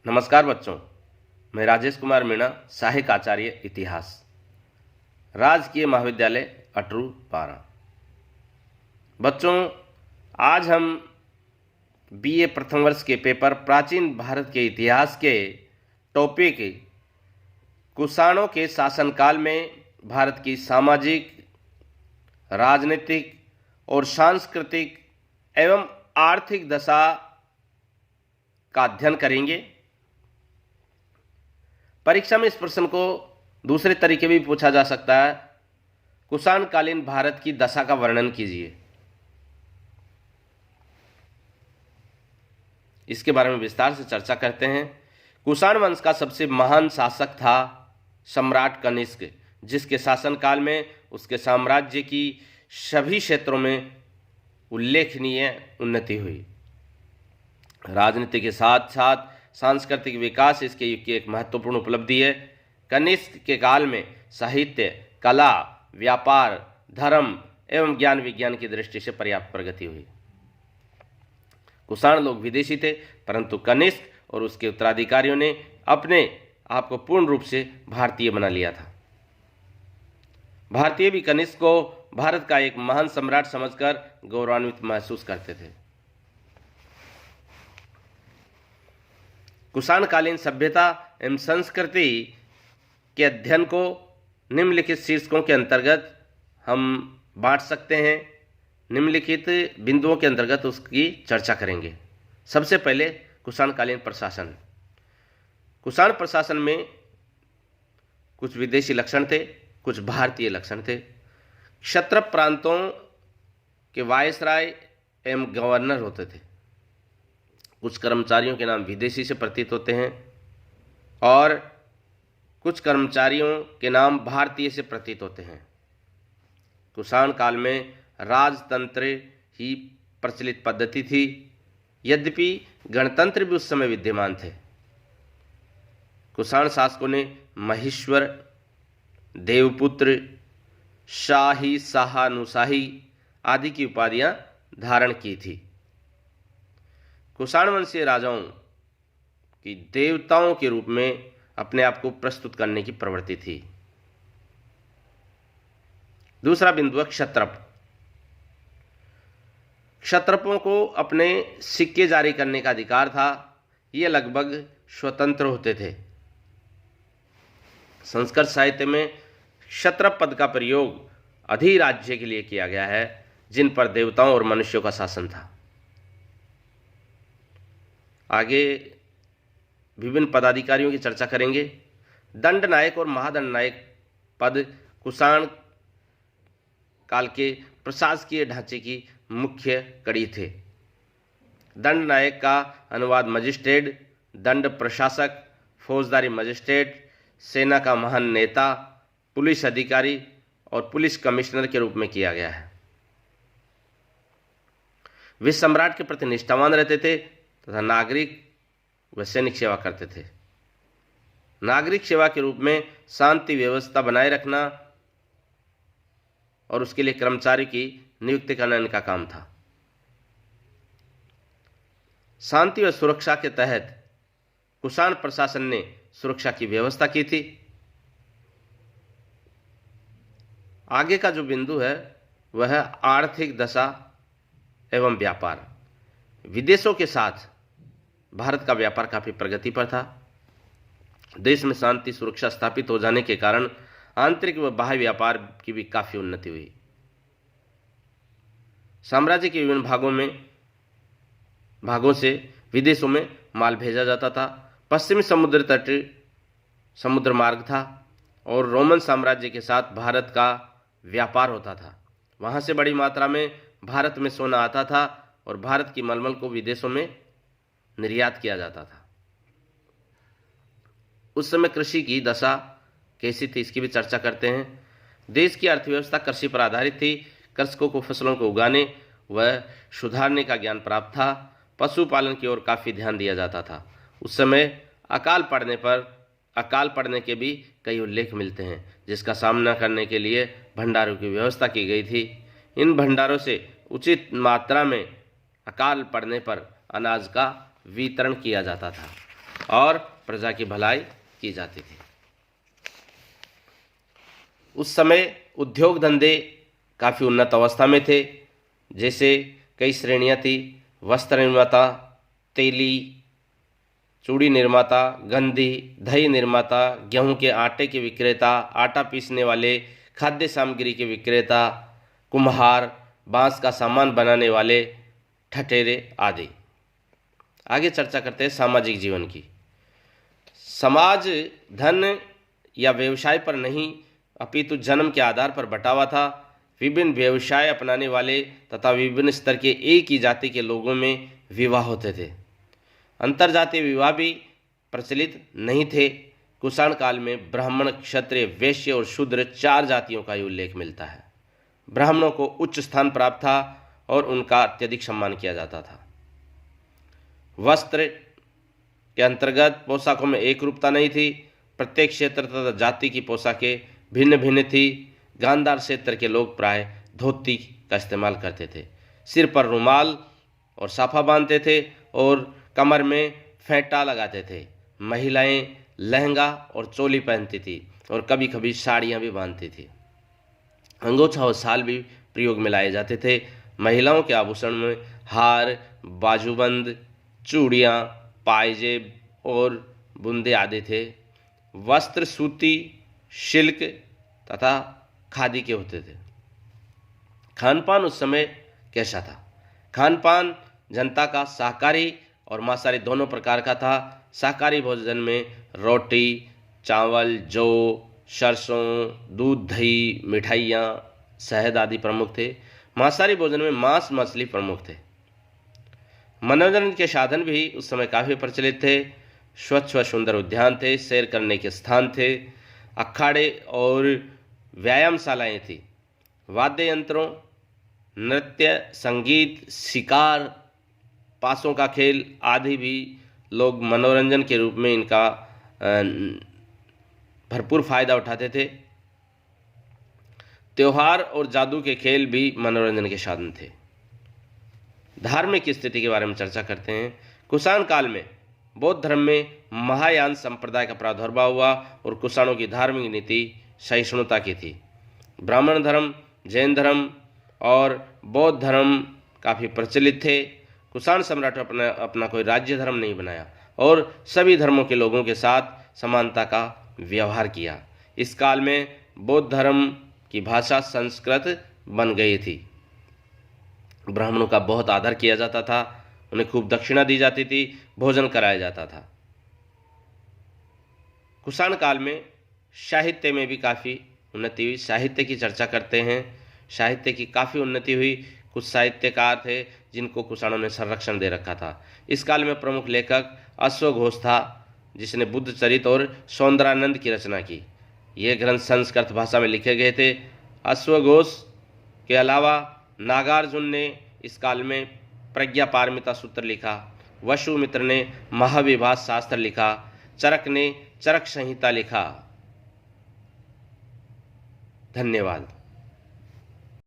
नमस्कार बच्चों, मैं राजेश कुमार मीणा, सहायक आचार्य इतिहास, राजकीय महाविद्यालय अटरू पारा। बच्चों, आज हम बीए प्रथम वर्ष के पेपर प्राचीन भारत के इतिहास के टॉपिक कुषाणों के शासनकाल में भारत की सामाजिक, राजनीतिक और सांस्कृतिक एवं आर्थिक दशा का अध्ययन करेंगे। परीक्षा में इस प्रश्न को दूसरे तरीके भी पूछा जा सकता है। कुषाणकालीन भारत की दशा का वर्णन कीजिए। इसके बारे में विस्तार से चर्चा करते हैं। कुषाण वंश का सबसे महान शासक था सम्राट कनिष्क, जिसके शासनकाल में उसके साम्राज्य की सभी क्षेत्रों में उल्लेखनीय उन्नति हुई। राजनीति के साथ साथ सांस्कृतिक विकास इसके युग की एक महत्वपूर्ण उपलब्धि है। कनिष्क के काल में साहित्य, कला, व्यापार, धर्म एवं ज्ञान विज्ञान की दृष्टि से पर्याप्त प्रगति हुई। कुषाण लोग विदेशी थे, परंतु कनिष्क और उसके उत्तराधिकारियों ने अपने आप को पूर्ण रूप से भारतीय बना लिया था। भारतीय भी कनिष्क को भारत का एक महान सम्राट समझकर गौरवान्वित महसूस करते थे। कुषाणकालीन सभ्यता एवं संस्कृति के अध्ययन को निम्नलिखित शीर्षकों के अंतर्गत हम बांट सकते हैं। निम्नलिखित बिंदुओं के अंतर्गत उसकी चर्चा करेंगे। सबसे पहले कुषाणकालीन प्रशासन। कुषाण प्रशासन में कुछ विदेशी लक्षण थे, कुछ भारतीय लक्षण थे। क्षत्रप प्रांतों के वायसराय एवं गवर्नर होते थे। कुछ कर्मचारियों के नाम विदेशी से प्रतीत होते हैं और कुछ कर्मचारियों के नाम भारतीय से प्रतीत होते हैं। कुषाण काल में राजतंत्र ही प्रचलित पद्धति थी, यद्यपि गणतंत्र भी उस समय विद्यमान थे। कुषाण शासकों ने महेश्वर, देवपुत्र, शाही, शाहानुशाही आदि की उपाधियां धारण की थी। कुषाण वंशीय राजाओं की देवताओं के रूप में अपने आप को प्रस्तुत करने की प्रवृत्ति थी। दूसरा बिंदु है क्षत्रप। क्षत्रपों को अपने सिक्के जारी करने का अधिकार था। ये लगभग स्वतंत्र होते थे। संस्कृत साहित्य में क्षत्रप पद का प्रयोग अधिराज्य के लिए किया गया है, जिन पर देवताओं और मनुष्यों का शासन था। आगे विभिन्न पदाधिकारियों की चर्चा करेंगे। दंड नायक और महादंड नायक पद कुषाण काल के प्रशासकीय ढांचे की मुख्य कड़ी थे। दंड नायक का अनुवाद मजिस्ट्रेट, दंड प्रशासक, फौजदारी मजिस्ट्रेट, सेना का महान नेता, पुलिस अधिकारी और पुलिस कमिश्नर के रूप में किया गया है। वे सम्राट के प्रति निष्ठावान रहते थे तथा नागरिक व सैनिक सेवा करते थे। नागरिक सेवा के रूप में शांति व्यवस्था बनाए रखना और उसके लिए कर्मचारी की नियुक्ति करना इनका काम था। शांति व सुरक्षा के तहत कुषाण प्रशासन ने सुरक्षा की व्यवस्था की थी। आगे का जो बिंदु है वह है आर्थिक दशा एवं व्यापार। विदेशों के साथ भारत का व्यापार काफी प्रगति पर था। देश में शांति सुरक्षा स्थापित हो जाने के कारण आंतरिक व बाह्य व्यापार की भी काफी उन्नति हुई। साम्राज्य के विभिन्न भागों से विदेशों में माल भेजा जाता था। पश्चिमी समुद्र तट समुद्र मार्ग था और रोमन साम्राज्य के साथ भारत का व्यापार होता था। वहां से बड़ी मात्रा में भारत में सोना आता था और भारत की मलमल को विदेशों में निर्यात किया जाता था। उस समय कृषि की दशा कैसी थी, इसकी भी चर्चा करते हैं। देश की अर्थव्यवस्था कृषि पर आधारित थी। कृषकों को फसलों को उगाने व सुधारने का ज्ञान प्राप्त था। पशुपालन की ओर काफ़ी ध्यान दिया जाता था। उस समय अकाल पड़ने के भी कई उल्लेख मिलते हैं, जिसका सामना करने के लिए भंडारों की व्यवस्था की गई थी। इन भंडारों से उचित मात्रा में अकाल पड़ने पर अनाज का वितरण किया जाता था। और प्रजा की भलाई की जाती थी। उस समय उद्योग धंधे काफ़ी उन्नत अवस्था में थे। जैसे कई श्रेणियां थी: वस्त्र निर्माता, तेली, चूड़ी निर्माता, गंधी, दही निर्माता, गेहूं के आटे के विक्रेता, आटा पीसने वाले, खाद्य सामग्री के विक्रेता, कुम्हार, बांस का सामान बनाने वाले, ठठेरे आदि। आगे चर्चा करते हैं सामाजिक जीवन की। समाज धन या व्यवसाय पर नहीं अपितु जन्म के आधार पर बटा हुआ था। विभिन्न व्यवसाय अपनाने वाले तथा विभिन्न स्तर के एक ही जाति के लोगों में विवाह होते थे। अंतरजातीय विवाह भी प्रचलित नहीं थे। कुषाण काल में ब्राह्मण, क्षत्रिय, वैश्य और शूद्र 4 जातियों का ही उल्लेख मिलता है। ब्राह्मणों को उच्च स्थान प्राप्त था और उनका अत्यधिक सम्मान किया जाता था। वस्त्र के अंतर्गत पोशाकों में एक रूपता नहीं थी। प्रत्येक क्षेत्र तथा जाति की पोशाकें भिन्न भिन्न थी। गांधार क्षेत्र के लोग प्राय धोती का इस्तेमाल करते थे, सिर पर रुमाल और साफा बांधते थे और कमर में फेंटा लगाते थे। महिलाएं लहंगा और चोली पहनती थी और कभी कभी साड़ियाँ भी बांधती थी। अंगोछा और शाल भी प्रयोग में लाए जाते थे। महिलाओं के आभूषण में हार, बाजूबंद, चूड़ियाँ, पायजेब और बुंदे आदि थे। वस्त्र सूती, सिल्क तथा खादी के होते थे। खान पान उस समय कैसा था? खान पान जनता का शाकाहारी और मांसाहारी दोनों प्रकार का था। शाकाहारी भोजन में रोटी, चावल, जौ, सरसों, दूध, दही, मिठाइयाँ, शहद आदि प्रमुख थे। मांसाहारी भोजन में मांस, मछली प्रमुख थे। मनोरंजन के साधन भी उस समय काफ़ी प्रचलित थे। स्वच्छ व सुंदर उद्यान थे, सैर करने के स्थान थे, अखाड़े और व्यायामशालाएं थी। वाद्य यंत्रों, नृत्य, संगीत, शिकार, पासों का खेल आदि भी लोग मनोरंजन के रूप में इनका भरपूर फायदा उठाते थे। त्योहार और जादू के खेल भी मनोरंजन के साधन थे। धार्मिक स्थिति के बारे में चर्चा करते हैं। कुषाण काल में बौद्ध धर्म में महायान संप्रदाय का प्रादुर्भाव हुआ और कुषाणों की धार्मिक नीति सहिष्णुता की थी। ब्राह्मण धर्म, जैन धर्म और बौद्ध धर्म काफ़ी प्रचलित थे। कुषाण सम्राट ने अपना कोई राज्य धर्म नहीं बनाया और सभी धर्मों के लोगों के साथ समानता का व्यवहार किया। इस काल में बौद्ध धर्म की भाषा संस्कृत बन गई थी। ब्राह्मणों का बहुत आदर किया जाता था, उन्हें खूब दक्षिणा दी जाती थी, भोजन कराया जाता था। कुषाण काल में साहित्य में भी काफ़ी उन्नति हुई। साहित्य की चर्चा करते हैं। साहित्य की काफ़ी उन्नति हुई। कुछ साहित्यकार थे जिनको कुषाणों ने संरक्षण दे रखा था। इस काल में प्रमुख लेखक अश्वघोष था, जिसने बुद्ध चरित और सौंदरानंद की रचना की। ये ग्रंथ संस्कृत भाषा में लिखे गए थे। अश्वघोष के अलावा नागार्जुन ने इस काल में प्रज्ञा पारमिता सूत्र लिखा, वसुमित्र ने महाविभास शास्त्र लिखा, चरक ने चरक संहिता लिखा। धन्यवाद।